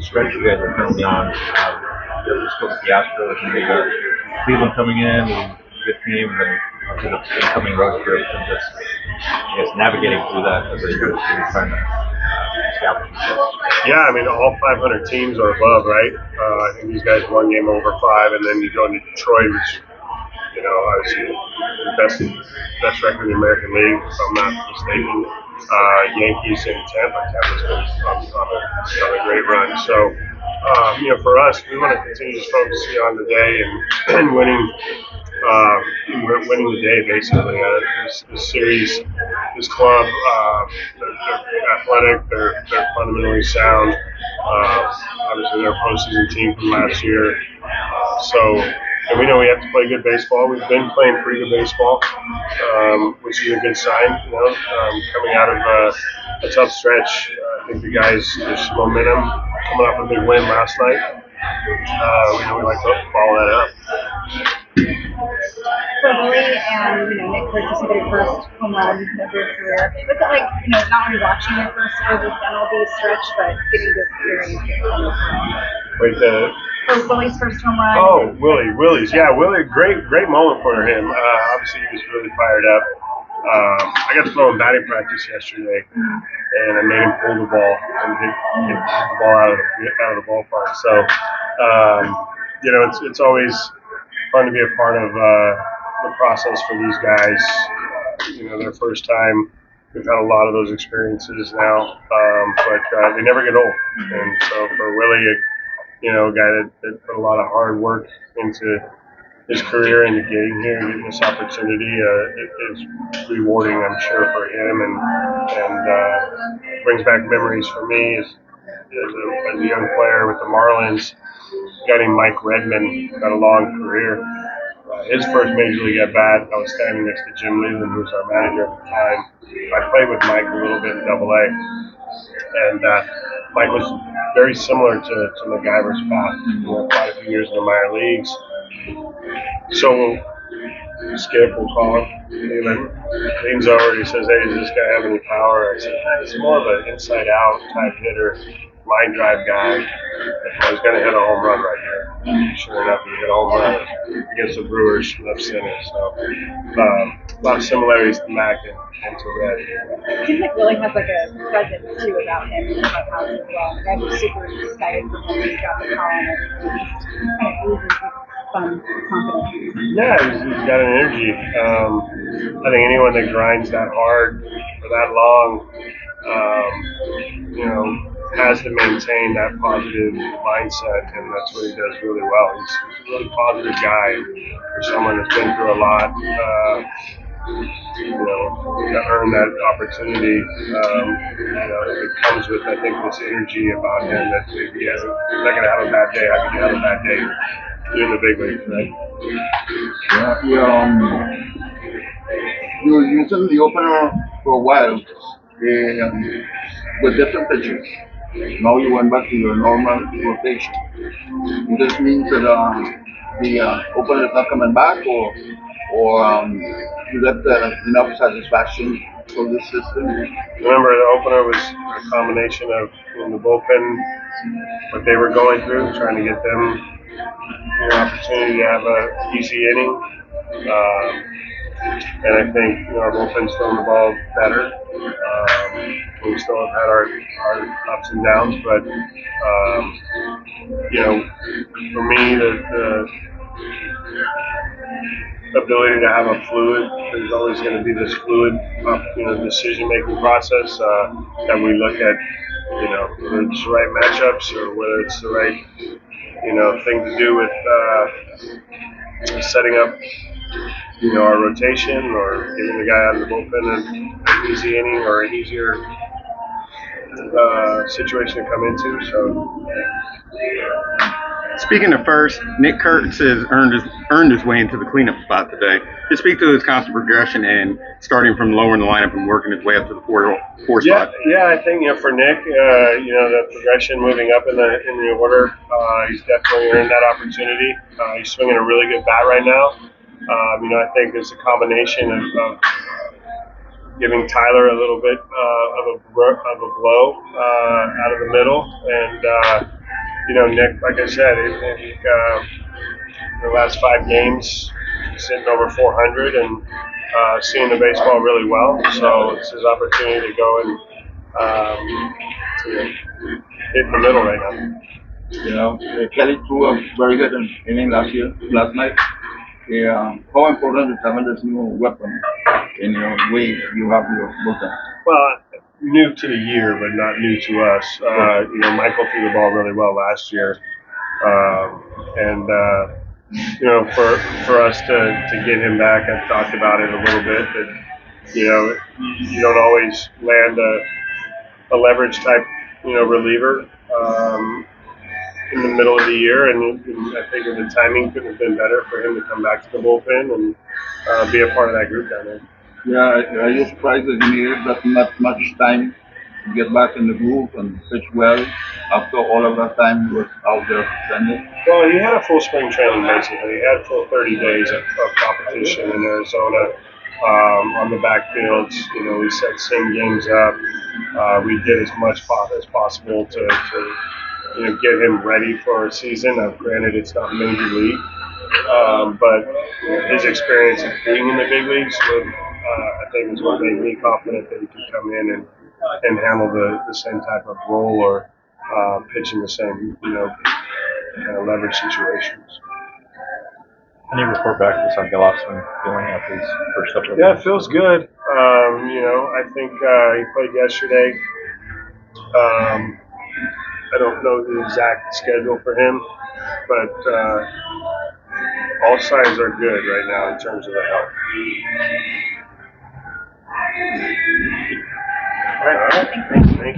stretch you guys are currently on. You're supposed to be Astros, and you got Cleveland coming in, and good team, and then to the incoming road trips, and just navigating through that as a young team trying to establish themselves. Yeah, I mean, all 500 teams are above, right? I think these guys one game over 5, and then you go into Detroit, which, obviously the best record in the American League, if I'm not mistaken. Yankees and Tampa. Tampa's been on a great run. So, for us, we want to continue just focusing on the day and winning the day, basically. This series, this club, they're athletic, they're fundamentally sound. Obviously, they're a postseason team from last year. And we know we have to play good baseball. We've been playing pretty good baseball, which is a good sign. Coming out of a tough stretch, I think the guys, there's some momentum coming off a big win last night. We know we like to follow that up. For Willie and Nick Kotsay, their first home run of their career. What's it like, not only watching your first over MLB stretch, but getting to experience it on this one? For Willie's first home run. Oh, Willie's. Yeah, Willie, great moment for him. Obviously, he was really fired up. I got to throw him batting practice yesterday, and I made him pull the ball and hit the ball out of the ballpark. So, it's always fun to be a part of the process for these guys. Their first time. We've had a lot of those experiences now, but they never get old. And so for Willie, a guy that put a lot of hard work into his career, into getting here and getting this opportunity, it is rewarding, I'm sure, for him, and brings back memories for me as a young player with the Marlins. A guy named Mike Redmond got a long career. His first major league at bat, I was standing next to Jim Leland, who was our manager at the time. I played with Mike a little bit in AA, and Mike was very similar to MacGyver's path. Quite a few years in the minor leagues. So Skip will call him. He leans over and he says, "Hey, does this guy have any power?" I said, "He's more of an inside-out type hitter, line drive guy. I was going to hit a home run right here." Sure enough, he hit a home run against the Brewers left center. So a lot of similarities to Mac and to Red. It seems like Willie has like a presence too about him in the clubhouse as well. The guys are super excited for him to drop the call and everything. Just kind of oozes fun confidence. Yeah, he's got an energy. I think anyone that grinds that hard for that long, has to maintain that positive mindset, and that's what he does really well. He's a really positive guy for someone that's been through a lot. To earn that opportunity, it comes with, I think, this energy about him that if he's not going to have a bad day, how can you have a bad day doing the big leagues, right? Yeah, you used the opener for a while with different pitchers. Now you went back to your normal rotation. This means that the opener is not coming back, or you got enough satisfaction for this system? Remember, the opener was a combination of in the bullpen, what they were going through, trying to get them an opportunity to have an easy inning. And I think our bullpen's throwing the ball better. We still have had our ups and downs, but for me, the ability to have a fluid, there's always going to be this fluid, decision-making process that we look at, whether it's the right matchups or whether it's the right, thing to do with setting up, our rotation or giving the guy out of the bullpen an easy inning or an easier situation to come into. So. Speaking of first, Nick Kotsay has earned his way into the cleanup spot today. Just speak to his constant progression and starting from lower in the lineup and working his way up to the four spot. Yeah, I think for Nick, the progression moving up in the order, he's definitely earned that opportunity. He's swinging a really good bat right now. I think it's a combination of giving Tyler a little bit of a blow out of the middle, and Nick, like I said, the last 5 games, sitting over 400 and seeing the baseball really well. So it's his opportunity to go and hit in the middle right now. Kelly threw a very good inning last night. How important is having this new weapon in your way you have your bullpen? Well, new to the year, but not new to us. Michael threw the ball really well last year, and for us to get him back, I've talked about it a little bit. That you don't always land a leverage type reliever in the middle of the year, and I think the timing couldn't have been better for him to come back to the bullpen and be a part of that group down there. Yeah, are you surprised that you needed that not much time to get back in the groove and pitch well after all of that time he was out there suspended? Well, he had a full spring training basically. He had full 30 days of competition in Arizona on the backfields. We set sim games up. We did as much as possible to get him ready for a season. Now, granted, it's not major league, but his experience of being in the big leagues I think is what made me confident that he could come in and handle the same type of role or pitch in the same kind of leverage situations. Any report back to Gillespie feeling after his first couple of Yeah, games? it feels good. I think he played yesterday. I don't know the exact schedule for him, but all signs are good right now in terms of the health. All right. Thank you.